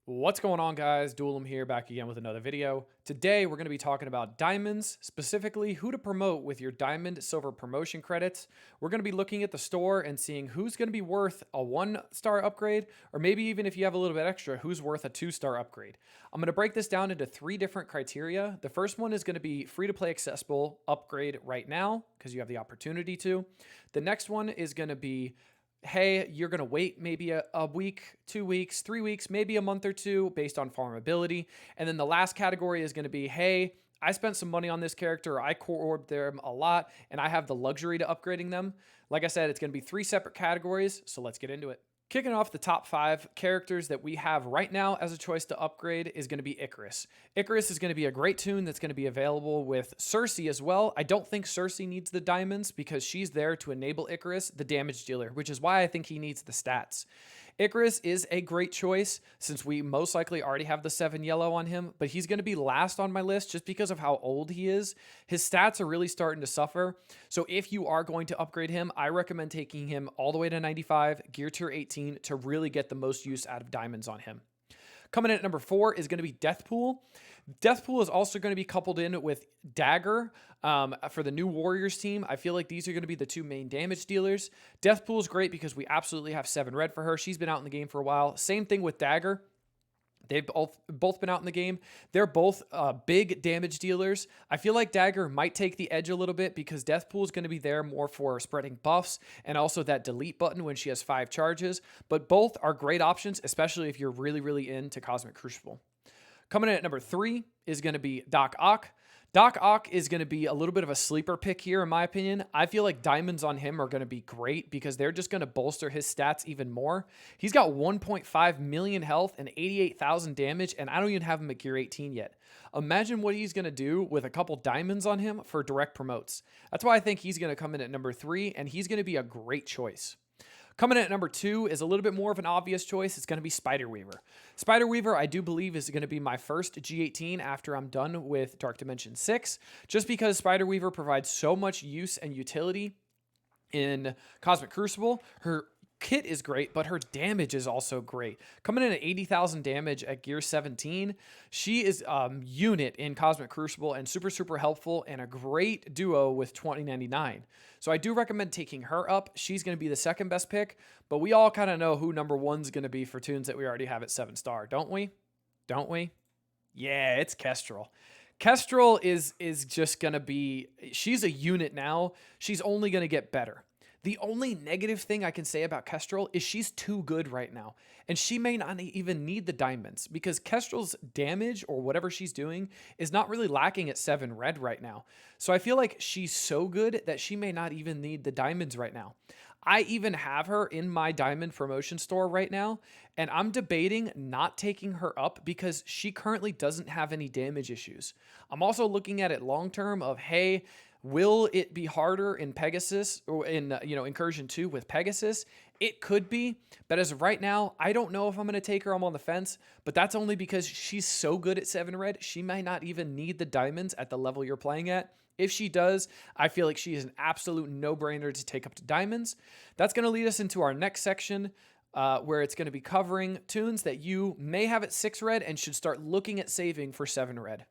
What's going on, guys? Duelim here, back again with another video. Today we're going to be talking about diamonds, specifically who to promote with your diamond silver promotion credits. We're going to be looking at the store and seeing who's going to be worth a 1-star upgrade, or maybe even if you have a little bit extra, who's worth a 2-star upgrade. I'm going to break this down into 3 different criteria. The first one is going to be free to play accessible upgrade right now because you have the opportunity to. The next one is going to be, hey, you're going to wait maybe a week, 2 weeks, 3 weeks, maybe a month or two based on farmability. And then the last category is going to be, hey, I spent some money on this character, or I core orbed them a lot, and I have the luxury to upgrading them. Like I said, it's going to be 3 separate categories, so let's get into it. Kicking off the top 5 characters that we have right now as a choice to upgrade is going to be Icarus. Icarus is going to be a great tune that's going to be available with Cersei as well. I don't think Cersei needs the diamonds because she's there to enable Icarus, the damage dealer, which is why I think he needs the stats. Icarus is a great choice since we most likely already have the 7 yellow on him, but he's going to be last on my list just because of how old he is. His stats are really starting to suffer. So if you are going to upgrade him, I recommend taking him all the way to 95, gear tier 18 to really get the most use out of diamonds on him. Coming in at number 4 is going to be Deathpool. Deathpool is also going to be coupled in with Dagger for the new Warriors team. I feel like these are going to be the 2 main damage dealers. Deathpool is great because we absolutely have 7 red for her. She's been out in the game for a while. Same thing with Dagger. They've both been out in the game. They're both big damage dealers. I feel like Dagger might take the edge a little bit because Deathpool is going to be there more for spreading buffs and also that delete button when she has 5 charges. But both are great options, especially if you're really, really into Cosmic Crucible. Coming in at number 3 is going to be Doc Ock. Doc Ock is going to be a little bit of a sleeper pick here, in my opinion. I feel like diamonds on him are going to be great because they're just going to bolster his stats even more. He's got 1.5 million health and 88,000 damage, and I don't even have him at gear 18 yet. Imagine what he's going to do with a couple diamonds on him for direct promotes. That's why I think he's going to come in at number 3, and he's going to be a great choice. Coming in at number 2 is a little bit more of an obvious choice. It's going to be Spider Weaver. Spider Weaver, I do believe, is going to be my first G18 after I'm done with Dark Dimension 6, just because Spider Weaver provides so much use and utility in Cosmic Crucible. Her kit is great, but her damage is also great. Coming in at 80,000 damage at gear 17, she is a unit in Cosmic Crucible and super, super helpful and a great duo with 2099. So I do recommend taking her up. She's going to be the second best pick, but we all kind of know who number 1's going to be for tunes that we already have at 7-star, don't we? Don't we? Yeah, it's Kestrel. Kestrel is just going to be, she's a unit now. She's only going to get better. The only negative thing I can say about Kestrel is she's too good right now. And she may not even need the diamonds because Kestrel's damage or whatever she's doing is not really lacking at 7 red right now. So I feel like she's so good that she may not even need the diamonds right now. I even have her in my diamond promotion store right now, and I'm debating not taking her up because she currently doesn't have any damage issues. I'm also looking at it long term of, hey, will it be harder in Pegasus or in Incursion 2 with Pegasus? It could be, but as of right now, I don't know if I'm going to take her. I'm on the fence, but that's only because she's so good at 7 red. She might not even need the diamonds at the level you're playing at. If she does, I feel like she is an absolute no-brainer to take up to diamonds. That's going to lead us into our next section, where it's going to be covering tunes that you may have at 6 red and should start looking at saving for 7 red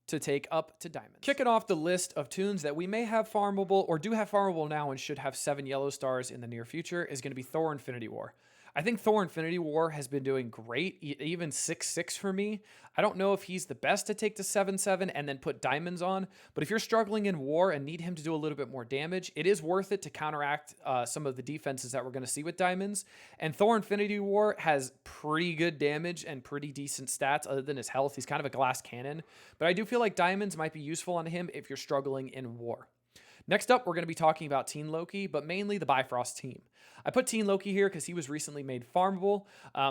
to take up to diamonds. Kicking off the list of tunes that we may have farmable or do have farmable now and should have 7 yellow stars in the near future is going to be Thor Infinity War. I think Thor Infinity War has been doing great, even 6-6 for me. I don't know if he's the best to take to 7-7 and then put diamonds on, but if you're struggling in war and need him to do a little bit more damage, it is worth it to counteract some of the defenses that we're going to see with diamonds. And Thor Infinity War has pretty good damage and pretty decent stats other than his health. He's kind of a glass cannon, but I do feel like diamonds might be useful on him if you're struggling in war. Next up, we're going to be talking about Teen Loki, but mainly the Bifrost team. I put Teen Loki here because he was recently made farmable.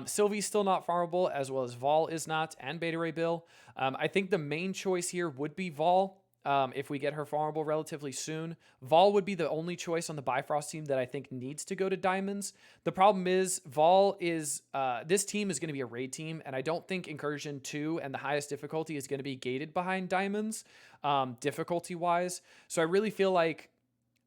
Sylvie's still not farmable, as well as Vol is not, and Beta Ray Bill. I think the main choice here would be Vol. If we get her farmable relatively soon. Vol would be the only choice on the Bifrost team that I think needs to go to diamonds. The problem is Vol is, this team is going to be a raid team, and I don't think Incursion 2 and the highest difficulty is going to be gated behind diamonds, difficulty-wise. So I really feel like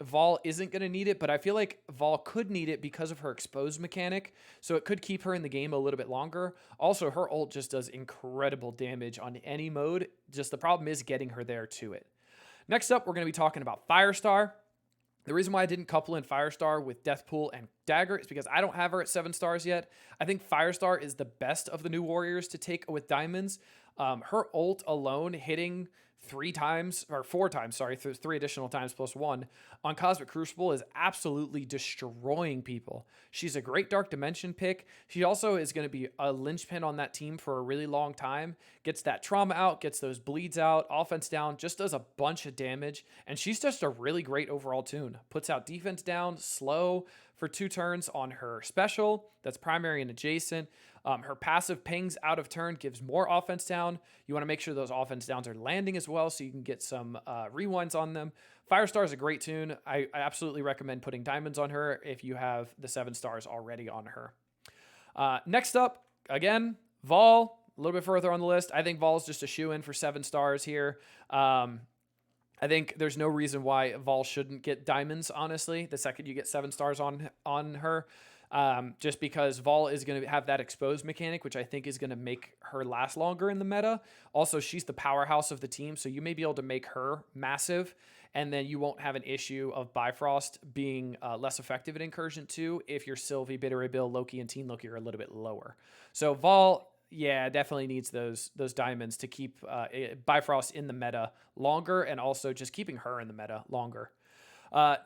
Vol isn't going to need it, but I feel like Vol could need it because of her exposed mechanic, so it could keep her in the game a little bit longer. Also, her ult just does incredible damage on any mode. Just the problem is getting her there to it. Next up, we're going to be talking about Firestar. The reason why I didn't couple in Firestar with Deathpool and Dagger is because I don't have her at 7 stars yet. I think Firestar is the best of the new warriors to take with diamonds. Her ult alone hitting 3 times, or 4 times, sorry, 3 additional times plus 1 on Cosmic Crucible is absolutely destroying people. She's a great Dark Dimension pick. She also is going to be a linchpin on that team for a really long time. Gets that trauma out, gets those bleeds out, offense down, just does a bunch of damage. And she's just a really great overall tune. Puts out defense down, slow for 2 turns on her special. That's primary and adjacent. Her passive pings out of turn, gives more offense down. You want to make sure those offense downs are landing as well so you can get some rewinds on them. Firestar is a great tune. I absolutely recommend putting diamonds on her if you have the 7 stars already on her. Next up, again, Vol, a little bit further on the list. I think Vol is just a shoe-in for 7 stars here. I think there's no reason why Vol shouldn't get diamonds, honestly, the second you get 7 stars on her. Just because Vol is going to have that exposed mechanic, which I think is going to make her last longer in the meta. Also, she's the powerhouse of the team, so you may be able to make her massive, and then you won't have an issue of Bifrost being less effective at Incursion 2 if your Sylvie, Beta Ray Bill, Loki, and Teen Loki are a little bit lower. So Vol, yeah, definitely needs those diamonds to keep Bifrost in the meta longer, and also just keeping her in the meta longer.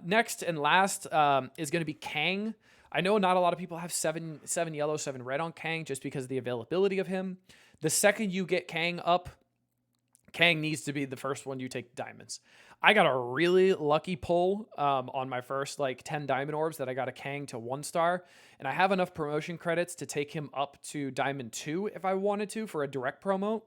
Next and last is going to be Kang. I know not a lot of people have 7 yellow, 7 red on Kang just because of the availability of him. The second you get Kang up, Kang needs to be the first one you take diamonds. I got a really lucky pull on my first 10 diamond orbs that I got a Kang to 1 star, and I have enough promotion credits to take him up to diamond 2 if I wanted to for a direct promo.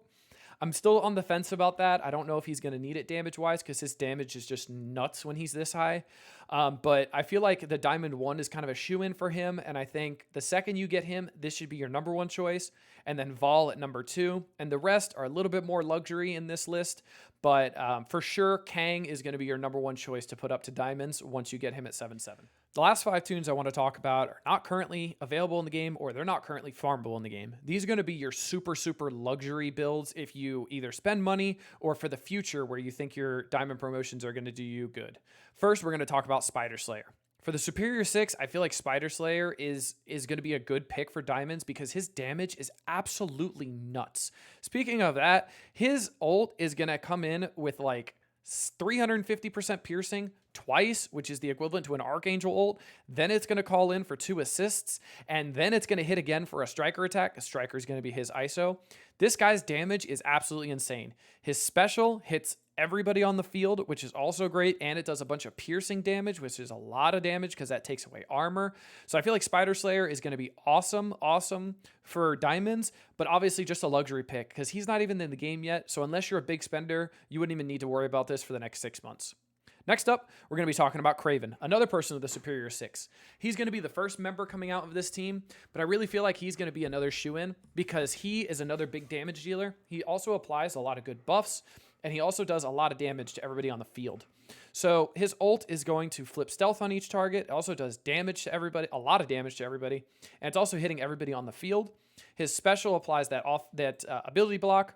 I'm still on the fence about that. I don't know if he's going to need it damage-wise because his damage is just nuts when he's this high. But I feel like the Diamond 1 is kind of a shoe-in for him, and I think the second you get him, this should be your number 1 choice, and then Vol at number 2. And the rest are a little bit more luxury in this list, but for sure, Kang is going to be your number 1 choice to put up to diamonds once you get him at 7-7. The last 5 tunes I want to talk about are not currently available in the game, or they're not currently farmable in the game. These are going to be your super, super luxury builds if you either spend money or for the future where you think your diamond promotions are going to do you good. First, we're going to talk about Spider Slayer. For the Superior 6, I feel like Spider Slayer is going to be a good pick for diamonds because his damage is absolutely nuts. Speaking of that, his ult is going to come in with 350% piercing twice, which is the equivalent to an Archangel ult. Then it's going to call in for 2 assists, and then it's going to hit again for a Striker attack. A Striker is going to be his ISO. This guy's damage is absolutely insane. His special hits everybody on the field, which is also great, and it does a bunch of piercing damage, which is a lot of damage because that takes away armor. So I feel like Spider Slayer is going to be awesome for diamonds, but obviously just a luxury pick because he's not even in the game yet. So unless you're a big spender, you wouldn't even need to worry about this for the next 6 months. Next up, we're going to be talking about Kraven, another person of the Superior 6. He's going to be the first member coming out of this team, but I really feel like he's going to be another shoe-in because he is another big damage dealer. He also applies a lot of good buffs, and he also does a lot of damage to everybody on the field. So his ult is going to flip stealth on each target. It also does damage to everybody, a lot of damage to everybody, and it's also hitting everybody on the field. His special applies that ability block,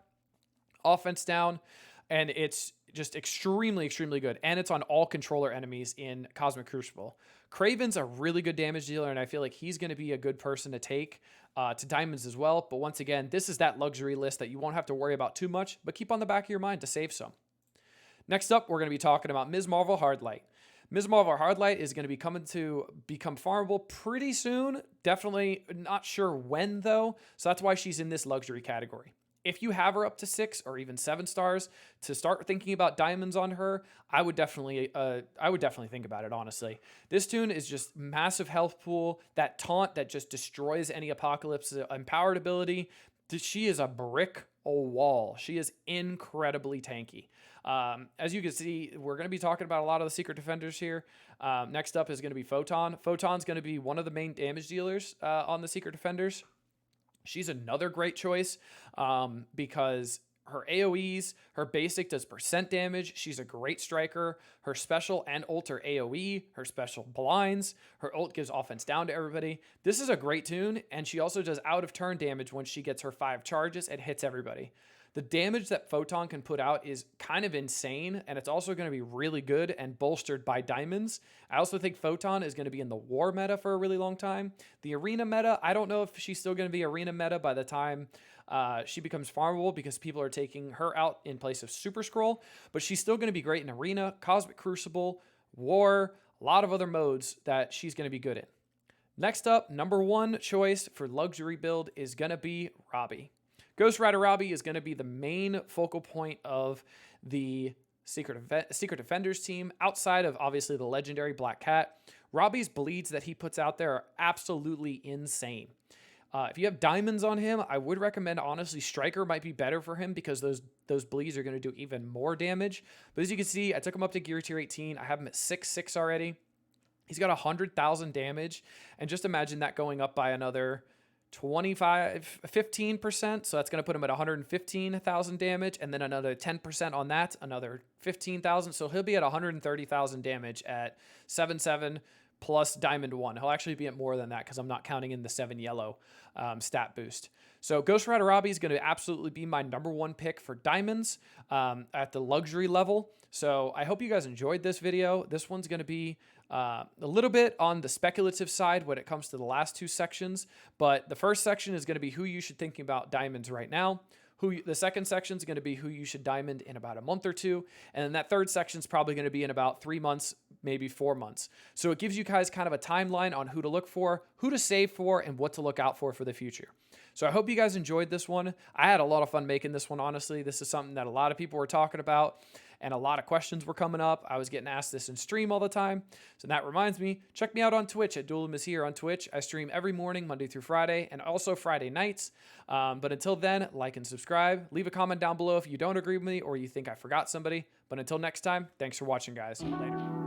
offense down, and it's just extremely, extremely good. And it's on all controller enemies in Cosmic Crucible. Kraven's a really good damage dealer, and I feel like he's going to be a good person to take to diamonds as well. But once again, this is that luxury list that you won't have to worry about too much, but keep on the back of your mind to save some. Next up, we're going to be talking about Ms. Marvel Hardlight. Ms. Marvel Hardlight is going to be coming to become farmable pretty soon. Definitely not sure when, though. So that's why she's in this luxury category. If you have her up to 6 or even 7 stars to start thinking about diamonds on her, I would definitely think about it, honestly. This tune is just massive health pool, that taunt that just destroys any Apocalypse empowered ability. She is a brick wall. She is incredibly tanky. As you can see, we're going to be talking about a lot of the Secret Defenders here. Next up is going to be Photon. Photon's going to be one of the main damage dealers on the Secret Defenders. She's another great choice because her AoEs, her basic does percent damage. She's a great striker. Her special and ult are AoE. Her special blinds. Her ult gives offense down to everybody. This is a great tune, and she also does out of turn damage when she gets her 5 charges and hits everybody. The damage that Photon can put out is kind of insane, and it's also going to be really good and bolstered by diamonds. I also think Photon is going to be in the war meta for a really long time. The arena meta, I don't know if she's still going to be arena meta by the time she becomes farmable, because people are taking her out in place of Super Scroll, but she's still going to be great in arena, Cosmic Crucible, war, a lot of other modes that she's going to be good in. Next up, number 1 choice for luxury build is going to be Robbie. Ghost Rider Robbie is going to be the main focal point of the Secret Defenders team, outside of obviously the legendary Black Cat. Robbie's bleeds that he puts out there are absolutely insane. If you have diamonds on him, I would recommend, honestly, Striker might be better for him, because those bleeds are going to do even more damage. But as you can see, I took him up to gear tier 18. I have him at 6/6 already. He's got 100,000 damage, and just imagine that going up by another 15%. So that's going to put him at 115,000 damage, and then another 10% on that, another 15,000. So he'll be at 130,000 damage at 7/7 plus Diamond 1. He'll actually be at more than that, because I'm not counting in the 7 yellow stat boost. So Ghost Rider Robbie is going to absolutely be my number 1 pick for diamonds at the luxury level. So I hope you guys enjoyed this video. This one's going to be a little bit on the speculative side when it comes to the last 2 sections, but the first section is going to be who you should think about diamonds right now. The second section is going to be who you should diamond in about a month or 2, and then that third section is probably going to be in about 3 months, maybe 4 months. So it gives you guys kind of a timeline on who to look for, who to save for, and what to look out for the future. So I hope you guys enjoyed this one. I had a lot of fun making this one, honestly. This is something that a lot of people were talking about, and a lot of questions were coming up. I was getting asked this in stream all the time. So that reminds me, check me out on Twitch at Duelim is here on Twitch. I stream every morning, Monday through Friday, and also Friday nights. But until then, like and subscribe. Leave a comment down below if you don't agree with me or you think I forgot somebody. But until next time, thanks for watching, guys. Later.